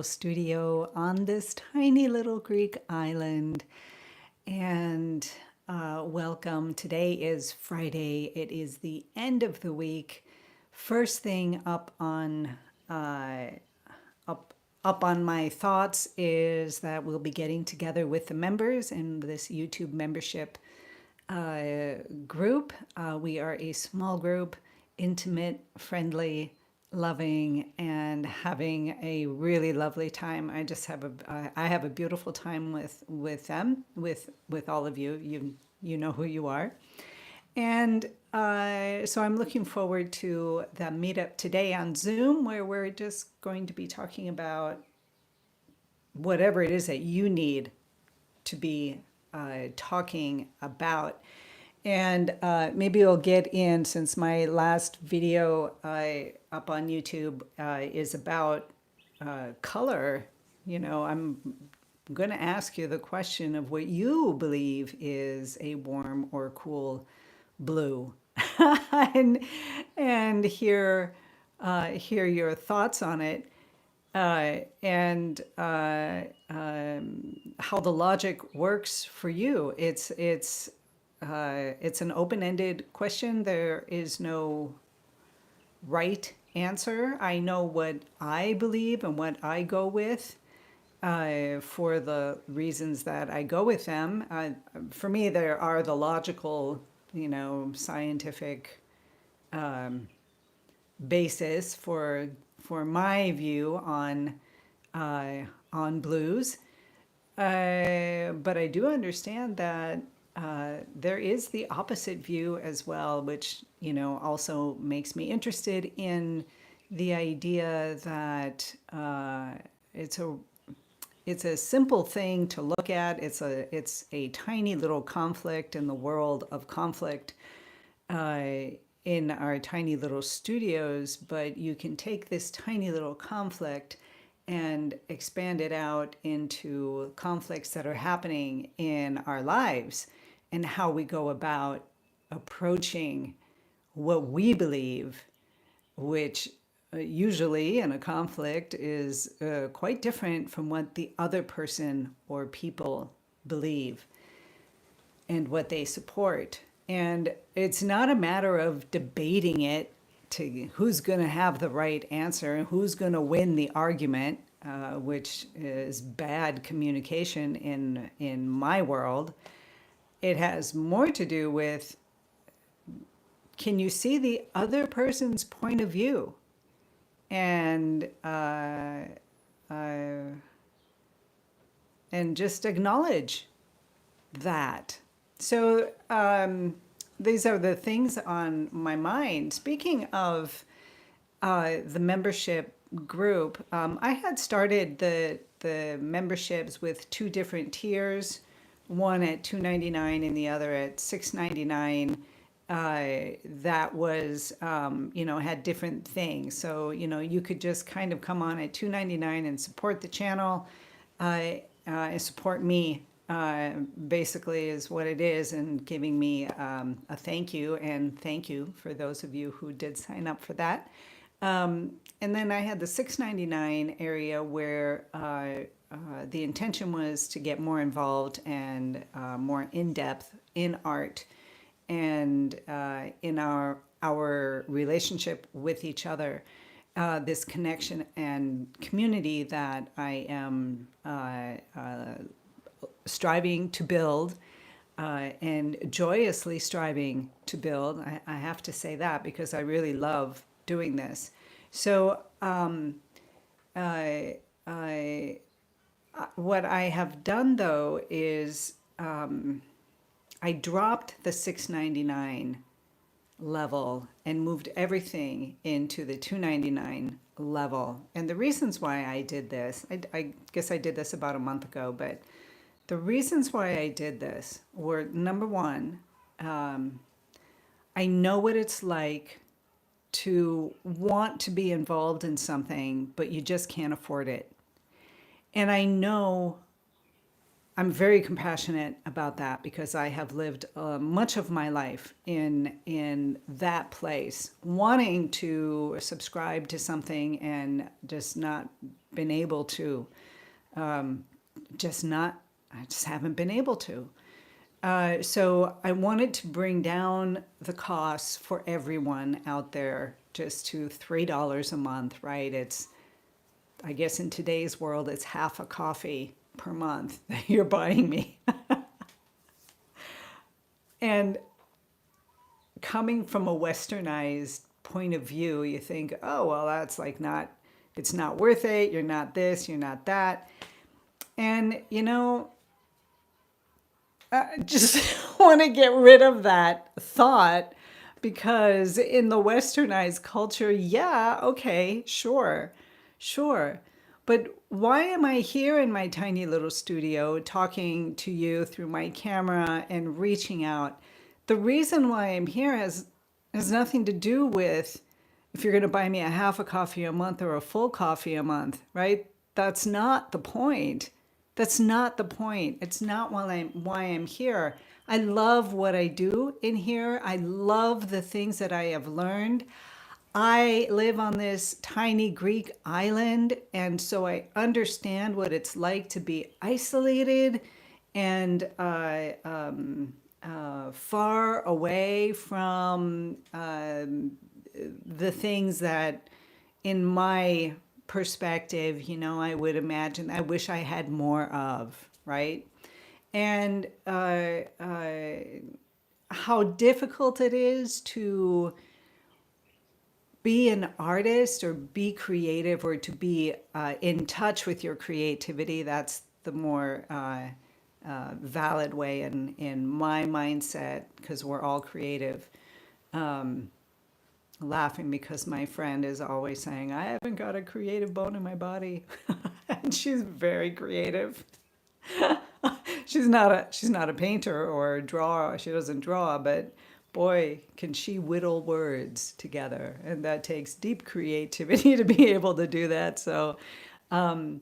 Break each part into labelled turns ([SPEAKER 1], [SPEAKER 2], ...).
[SPEAKER 1] studio on this tiny little Greek island. And welcome. Today is Friday. It is the end of the week. First thing up up on my thoughts is that we'll be getting together with the members in this YouTube membership group. We are a small group, intimate, friendly, loving, and having a really lovely time. I have a beautiful time with them, with all of you. You know who you are. And so I'm looking forward to the meetup today on Zoom, where we're just going to be talking about whatever it is that you need to be talking about. And maybe we'll get in, since my last video up on YouTube is about color. I'm going to ask you the question of what you believe is a warm or cool blue, and hear your thoughts on it, and how the logic works for you. It's an open-ended question. There is no right answer. I know what I believe and what I go with for the reasons that I go with them. For me, there are the logical, scientific basis for my view on blues. But I do understand that there is the opposite view as well, which also makes me interested in the idea that it's a simple thing to look at. It's a tiny little conflict in the world of conflict in our tiny little studios, but you can take this tiny little conflict and expand it out into conflicts that are happening in our lives and how we go about approaching what we believe, which usually in a conflict is quite different from what the other person or people believe and what they support. And it's not a matter of debating it to who's going to have the right answer and who's going to win the argument, which is bad communication in my world. It has more to do with, can you see the other person's point of view? And just acknowledge that. So these are the things on my mind. Speaking of the membership group, I had started the memberships with two different tiers, one at $2.99 and the other at $6.99. That was, had different things. So, you could just kind of come on at $2.99 and support the channel, and support me, basically is what it is, and giving me a thank you, and thank you for those of you who did sign up for that. And then I had the $6.99 area where the intention was to get more involved and more in-depth in art and in our relationship with each other, this connection and community that I am striving to build, and joyously striving to build. I have to say that because I really love doing this. So what I have done though is I dropped the $6.99 level and moved everything into the $2.99 level. And the reasons why I did this, I guess I did this about a month ago, but the reasons why I did this were, number one, I know what it's like to want to be involved in something, but you just can't afford it. And I know I'm very compassionate about that because I have lived much of my life in that place, wanting to subscribe to something and just not been able to, just not, I just haven't been able to. So I wanted to bring down the costs for everyone out there just to $3 a month, right? It's, I guess in today's world, it's half a coffee per month that you're buying me. And coming from a westernized point of view, you think, oh, well, that's like not, it's not worth it. You're not this, you're not that. And, I just want to get rid of that thought because in the westernized culture, yeah, okay, sure, sure. But why am I here in my tiny little studio talking to you through my camera and reaching out? The reason why I'm here has nothing to do with if you're going to buy me a half a coffee a month or a full coffee a month, right? That's not the point. That's not the point. It's not why I'm here. I love what I do in here. I love the things that I have learned. I live on this tiny Greek island, and so I understand what it's like to be isolated and far away from the things that, in my perspective, I would imagine, I wish I had more of, right? And how difficult it is to be an artist or be creative or to be in touch with your creativity. That's the more valid way in my mindset because we're all creative. Laughing because my friend is always saying, I haven't got a creative bone in my body. And she's very creative. She's not a painter or a drawer. She doesn't draw, but boy, can she whittle words together. And that takes deep creativity to be able to do that. So taking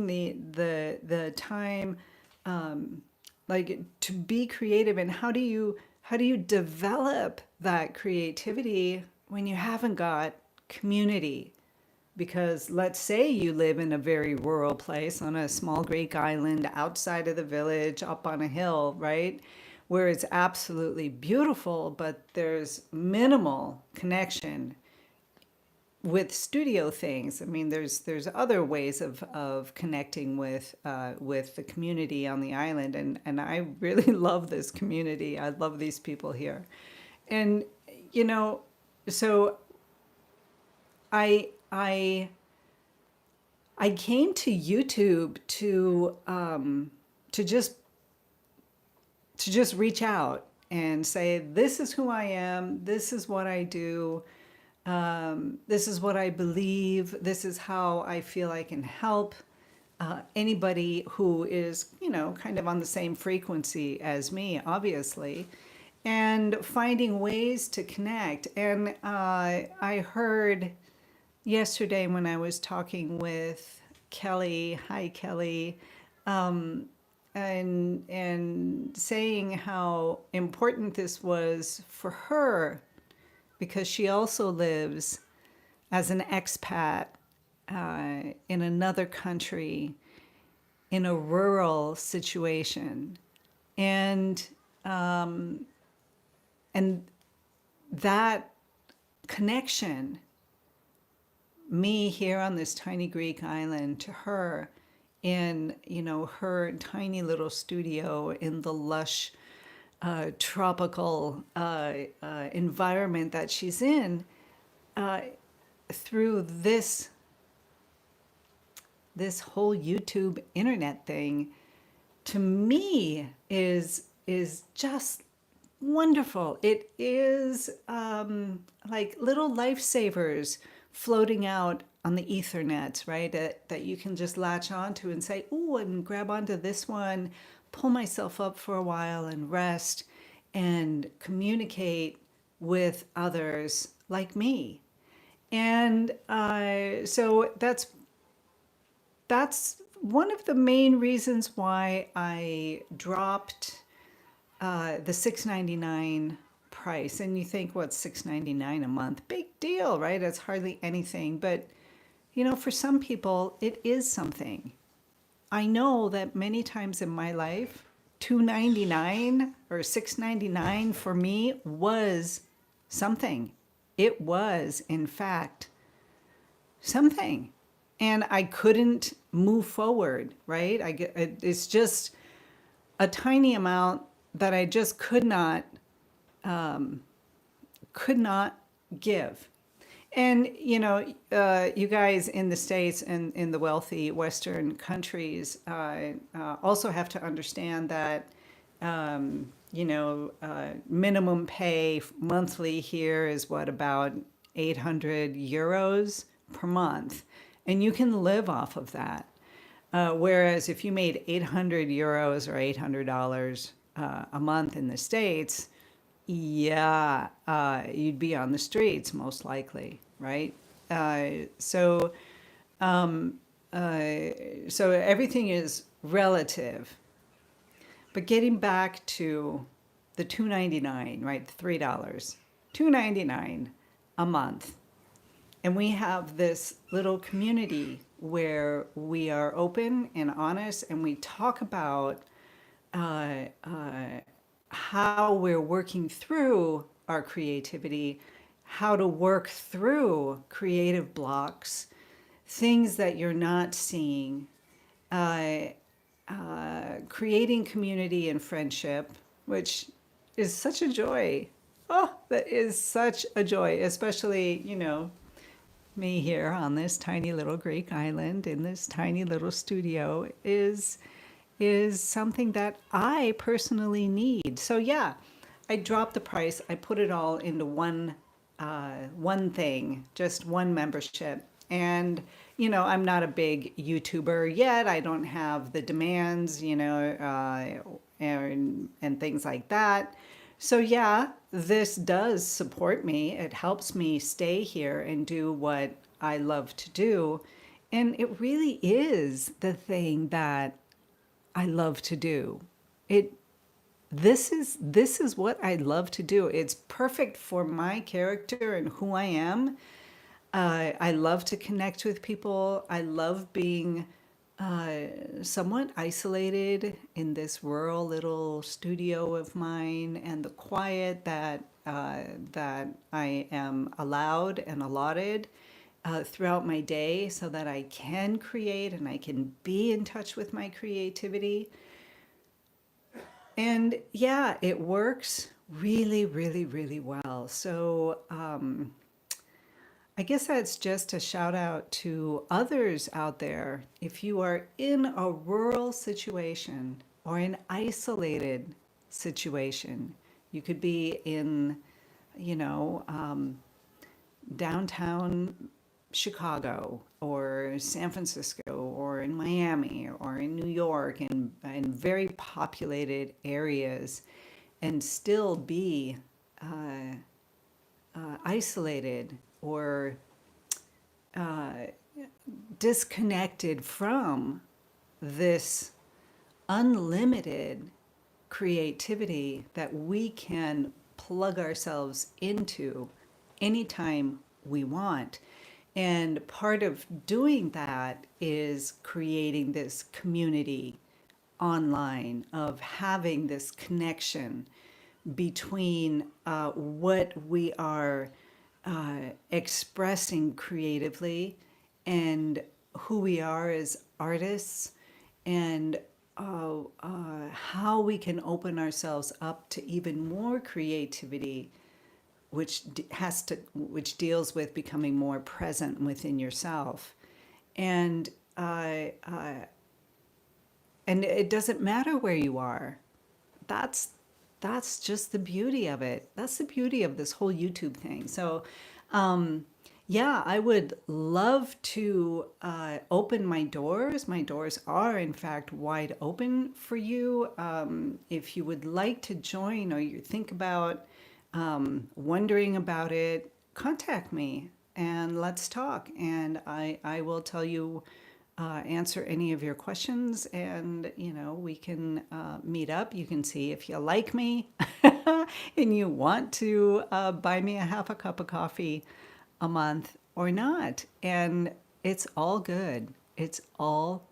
[SPEAKER 1] the time like to be creative, and how do you develop that creativity when you haven't got community? Because let's say you live in a very rural place on a small Greek island outside of the village, up on a hill, right? Where it's absolutely beautiful, but there's minimal connection with studio things. I mean, there's other ways of connecting with the community on the island, and I really love this community. I love these people here, and you know, so I I came to YouTube to just reach out and say, this is who I am, this is what I do, this is what I believe, this is how I feel I can help anybody who is, kind of on the same frequency as me, obviously, and finding ways to connect. And I heard yesterday when I was talking with Kelly, hi Kelly, and saying how important this was for her because she also lives as an expat in another country in a rural situation, and and that connection, me here on this tiny Greek island to her in her tiny little studio in the lush tropical environment that she's in, through this whole YouTube internet thing, to me is just wonderful. It is like little lifesavers floating out on the Ethernet, right? That you can just latch onto and say, "Ooh," and grab onto this one, pull myself up for a while and rest and communicate with others like me. And so that's one of the main reasons why I dropped the $6.99 price, and you think, what's $6.99 a month? Big deal, right? It's hardly anything, but for some people, it is something. I know that many times in my life, $2.99 or $6.99 for me was something. It was, in fact, something. And I couldn't move forward, right? It's just a tiny amount that I just could not give. And you guys in the States and in the wealthy Western countries also have to understand that minimum pay monthly here is what, about 800 euros per month, and you can live off of that. Whereas if you made 800 euros or $800 a month in the States, yeah, you'd be on the streets most likely, right? So, so everything is relative. But getting back to the $2.99, right? $3, $2.99 a month. And we have this little community where we are open and honest, and we talk about uh, uh, how we're working through our creativity, how to work through creative blocks, things that you're not seeing, uh, creating community and friendship, which is such a joy. Oh, that is such a joy, especially, me here on this tiny little Greek island in this tiny little studio is something that I personally need. So yeah, I dropped the price. I put it all into one thing, just one membership. And I'm not a big YouTuber yet. I don't have the demands, and things like that. So yeah, this does support me. It helps me stay here and do what I love to do. And it really is the thing that I love to do. It this is what I love to do. It's perfect for my character and who I am. I love to connect with people. I love being somewhat isolated in this rural little studio of mine, and the quiet that I am allowed and allotted throughout my day, so that I can create and I can be in touch with my creativity. And yeah, it works really, really, really well. So I guess that's just a shout out to others out there. If you are in a rural situation or an isolated situation, you could be in, you know, downtown Chicago or San Francisco or in Miami or in New York, and very populated areas, and still be isolated or disconnected from this unlimited creativity that we can plug ourselves into anytime we want. And part of doing that is creating this community online, of having this connection between what we are expressing creatively and who we are as artists, and how we can open ourselves up to even more creativity, which deals with becoming more present within yourself. And and it doesn't matter where you are. That's just the beauty of it. That's the beauty of this whole YouTube thing. So yeah, I would love to open my doors. My doors are, in fact, wide open for you. If you would like to join, or you think about wondering about it, contact me and let's talk. And I will tell you answer any of your questions, and we can meet up. You can see if you like me and you want to buy me a half a cup of coffee a month or not. And it's all good. It's all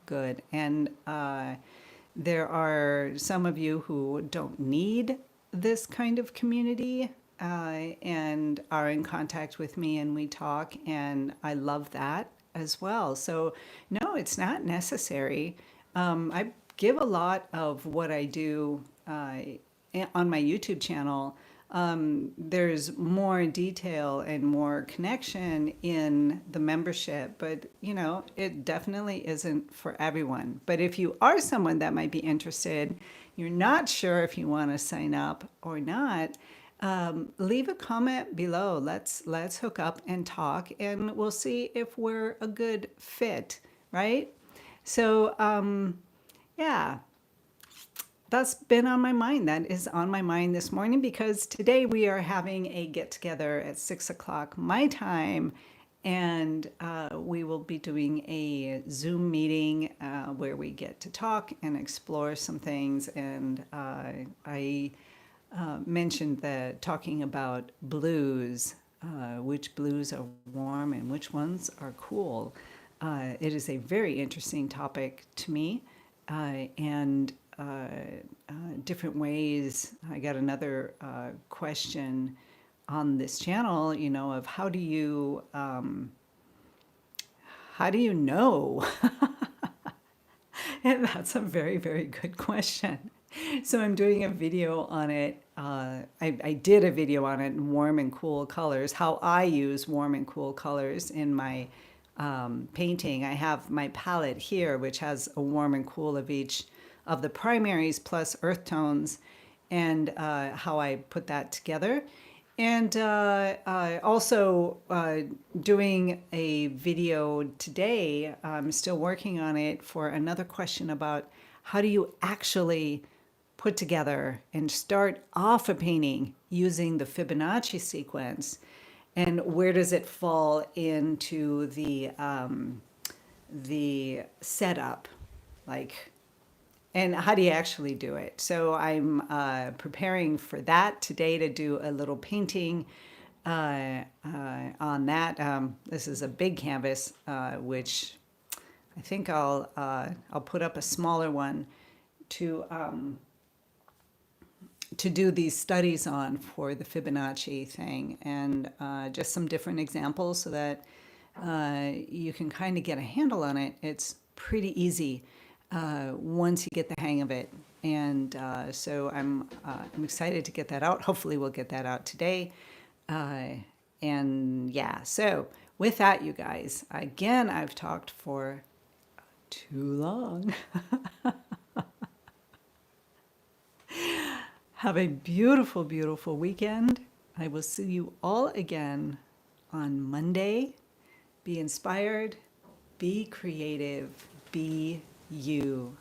[SPEAKER 1] good. And there are some of you who don't need this kind of community and are in contact with me, and we talk, and I love that as well. So, no, it's not necessary. I give a lot of what I do on my YouTube channel. There's more detail and more connection in the membership, but it definitely isn't for everyone. But if you are someone that might be interested, you're not sure if you want to sign up or not, leave a comment below. Let's hook up and talk, and we'll see if we're a good fit, right? So yeah, that's been on my mind. That is on my mind this morning, because today we are having a get together at 6 o'clock my time, and we will be doing a Zoom meeting where we get to talk and explore some things. And I mentioned that talking about blues, which blues are warm and which ones are cool. It is a very interesting topic to me, and different ways. I got another question on this channel, of how do you know? And that's a very, very good question. So I'm doing a video on it. I did a video on it in warm and cool colors, how I use warm and cool colors in my painting. I have my palette here, which has a warm and cool of each of the primaries plus earth tones, and how I put that together. And also doing a video today, I'm still working on it, for another question about how do you actually put together and start off a painting using the Fibonacci sequence, and where does it fall into the setup, like, and how do you actually do it? So I'm preparing for that today to do a little painting on that. This is a big canvas, which I think I'll put up a smaller one to do these studies on for the Fibonacci thing, and just some different examples so that you can kind of get a handle on it. It's pretty easy once you get the hang of it. And so I'm excited to get that out. Hopefully we'll get that out today. And yeah, so with that, you guys, again, I've talked for too long. Have a beautiful, beautiful weekend. I will see you all again on Monday. Be inspired, be creative, be you.